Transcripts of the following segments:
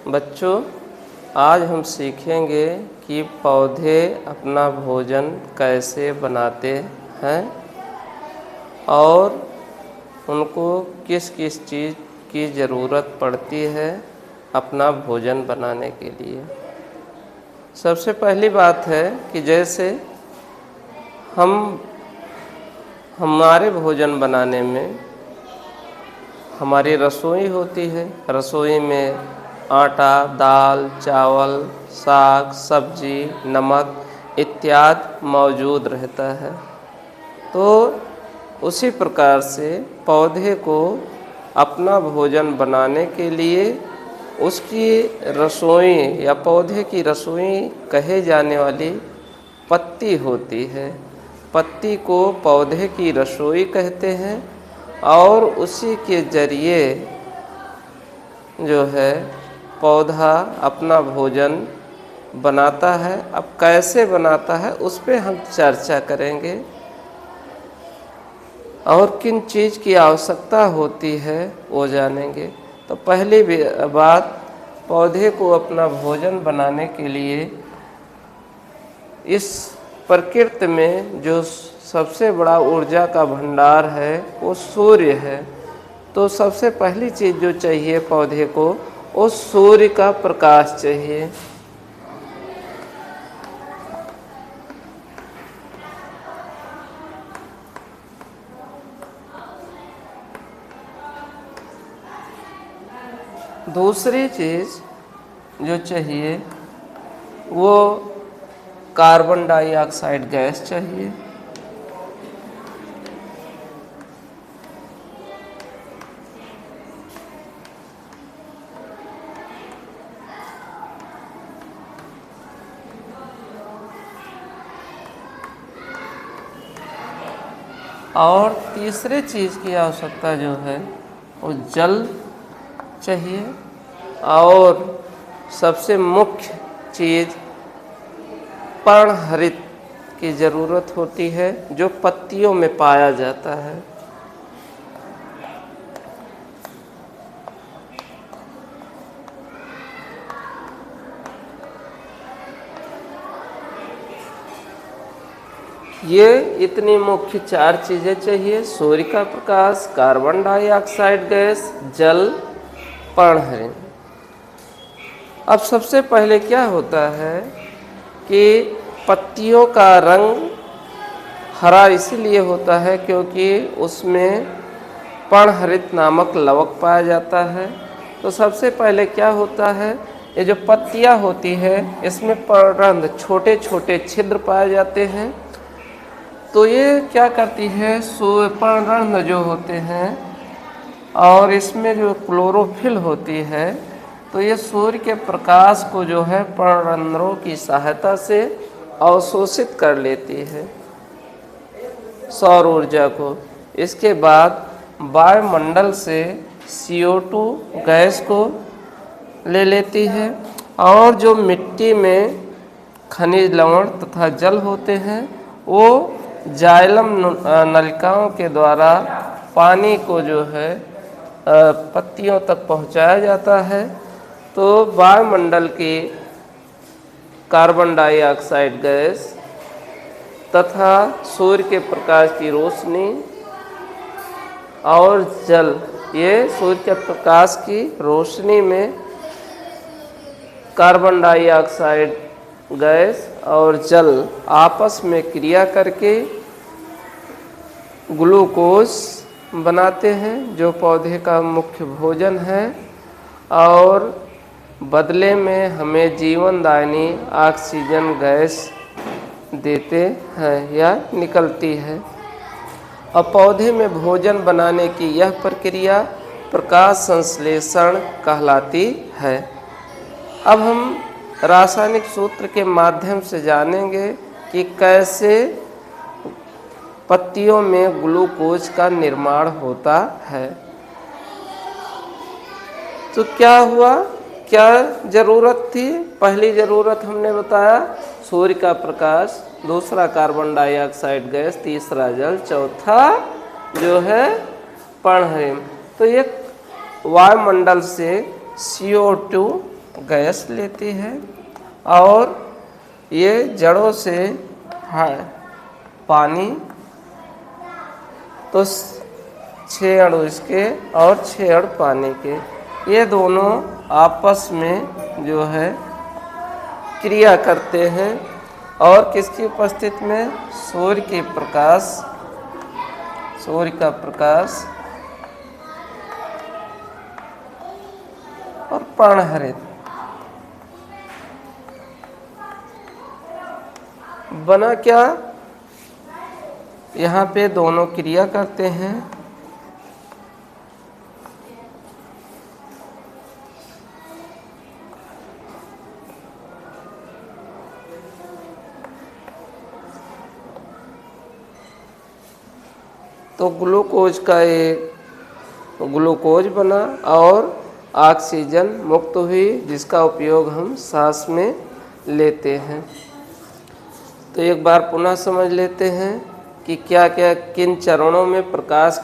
बच्चों, आज हम सीखेंगे कि पौधे अपना भोजन कैसे बनाते हैं और उनको किस किस चीज़ की ज़रूरत पड़ती है अपना भोजन बनाने के लिए। सबसे पहली बात है कि जैसे हमारे भोजन बनाने में हमारी रसोई होती है। रसोई में आटा, दाल, चावल, साग, सब्जी, नमक इत्यादि मौजूद रहता है। तो उसी प्रकार से पौधे को अपना भोजन बनाने के लिए उसकी रसोई या पौधे की रसोई कहे जाने वाली पत्ती होती है। पत्ती को पौधे की रसोई कहते हैं और उसी के ज़रिए जो है पौधा अपना भोजन बनाता है। अब कैसे बनाता है उस पर हम चर्चा करेंगे और किन चीज़ की आवश्यकता होती है वो जानेंगे। तो पहली बात, पौधे को अपना भोजन बनाने के लिए इस प्रकृति में जो सबसे बड़ा ऊर्जा का भंडार है वो सूर्य है। तो सबसे पहली चीज़ जो चाहिए पौधे को वो सूर्य का प्रकाश चाहिए। दूसरी चीज़ जो चाहिए वो कार्बन डाइऑक्साइड गैस चाहिए। और तीसरे चीज़ की आवश्यकता जो है वो जल चाहिए। और सबसे मुख्य चीज़ पर्णहरित की ज़रूरत होती है जो पत्तियों में पाया जाता है। ये इतनी मुख्य चार चीज़ें चाहिए: सूर्य का प्रकाश, कार्बन डाइऑक्साइड गैस, जल, पर्णहरित। अब सबसे पहले क्या होता है कि पत्तियों का रंग हरा इसलिए होता है क्योंकि उसमें पर्णहरित नामक लवक पाया जाता है। तो सबसे पहले क्या होता है, ये जो पत्तियां होती है इसमें पर्णरंध्र छोटे छोटे छिद्र पाए जाते हैं। तो ये क्या करती है, पर्णरंध्र जो होते हैं और इसमें जो क्लोरोफिल होती है तो ये सूर्य के प्रकाश को जो है पर्णरंध्रों की सहायता से अवशोषित कर लेती है, सौर ऊर्जा को। इसके बाद वायुमंडल से CO2 गैस को ले लेती है और जो मिट्टी में खनिज लवण तथा जल होते हैं वो जाइलम नलिकाओं के द्वारा पानी को जो है पत्तियों तक पहुंचाया जाता है। तो वायुमंडल की कार्बन डाइऑक्साइड गैस तथा सूर्य के प्रकाश की रोशनी और जल, ये सूर्य के प्रकाश की रोशनी में कार्बन डाइऑक्साइड गैस और जल आपस में क्रिया करके ग्लूकोज बनाते हैं जो पौधे का मुख्य भोजन है और बदले में हमें जीवनदायिनी ऑक्सीजन गैस देते हैं या निकलती है। अब पौधे में भोजन बनाने की यह प्रक्रिया प्रकाश संश्लेषण कहलाती है। अब हम रासायनिक सूत्र के माध्यम से जानेंगे कि कैसे पत्तियों में ग्लूकोज का निर्माण होता है। तो क्या हुआ, क्या ज़रूरत थी? पहली ज़रूरत हमने बताया सूर्य का प्रकाश, दूसरा कार्बन डाइऑक्साइड गैस, तीसरा जल, चौथा जो है पर्णहरित। तो ये वायुमंडल से CO2 गैस लेती है और ये जड़ों से पानी, तो 6 अणु इसके और 6 अणु पानी के, ये दोनों आपस में जो है क्रिया करते हैं और किसकी उपस्थिति में? सूर्य का प्रकाश और पर्णहरित बना क्या? यहाँ पे दोनों क्रिया करते हैं, तो ग्लूकोज का एक ग्लूकोज बना और ऑक्सीजन मुक्त हुई, जिसका उपयोग हम सांस में लेते हैं। तो एक बार पुनः समझ लेते हैं कि क्या क्या किन चरणों में प्रकाश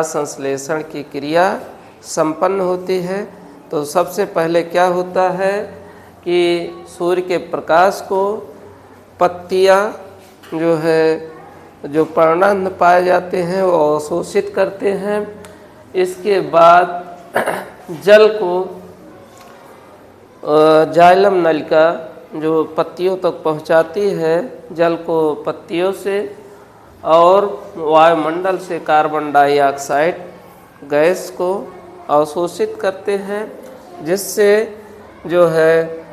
संश्लेषण की क्रिया संपन्न होती है। तो सबसे पहले क्या होता है कि सूर्य के प्रकाश को पत्तियां जो पर्णांध पाए जाते हैं वो अवशोषित करते हैं। इसके बाद जल को जाइलम नलिका जो पत्तियों तक पहुंचाती है, जल को पत्तियों से और वायुमंडल से कार्बन डाइऑक्साइड गैस को अवशोषित करते हैं, जिससे जो है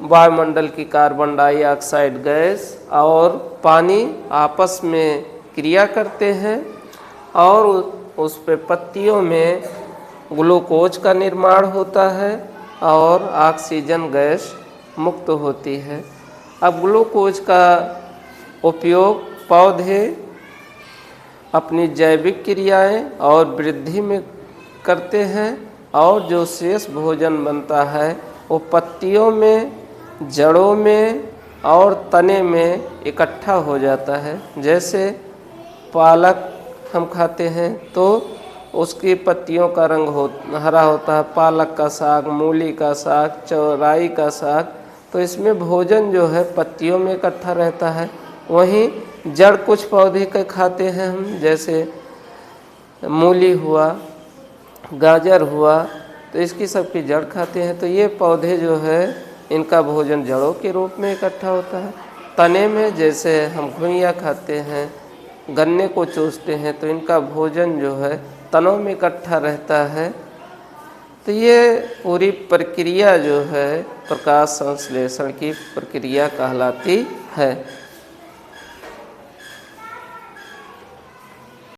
वायुमंडल की कार्बन डाइऑक्साइड गैस और पानी आपस में क्रिया करते हैं और उस पे पत्तियों में ग्लूकोज का निर्माण होता है और ऑक्सीजन गैस मुक्त होती है। अब ग्लूकोज का उपयोग पौधे अपनी जैविक क्रियाएं और वृद्धि में करते हैं और जो शेष भोजन बनता है वो पत्तियों में, जड़ों में और तने में इकट्ठा हो जाता है। जैसे पालक हम खाते हैं तो उसकी पत्तियों का रंग हरा होता है, पालक का साग, मूली का साग, चौराई का साग, तो इसमें भोजन जो है पत्तियों में इकट्ठा रहता है। वहीं जड़ कुछ पौधे के खाते हैं हम, जैसे मूली हुआ, गाजर हुआ, तो इसकी सबकी जड़ खाते हैं। तो ये पौधे जो है इनका भोजन जड़ों के रूप में इकट्ठा होता है। तने में जैसे हम घुइयाँ खाते हैं, गन्ने को चूसते हैं, तो इनका भोजन जो है तनों में इकट्ठा रहता है। तो ये पूरी प्रक्रिया जो है प्रकाश संश्लेषण की प्रक्रिया कहलाती है।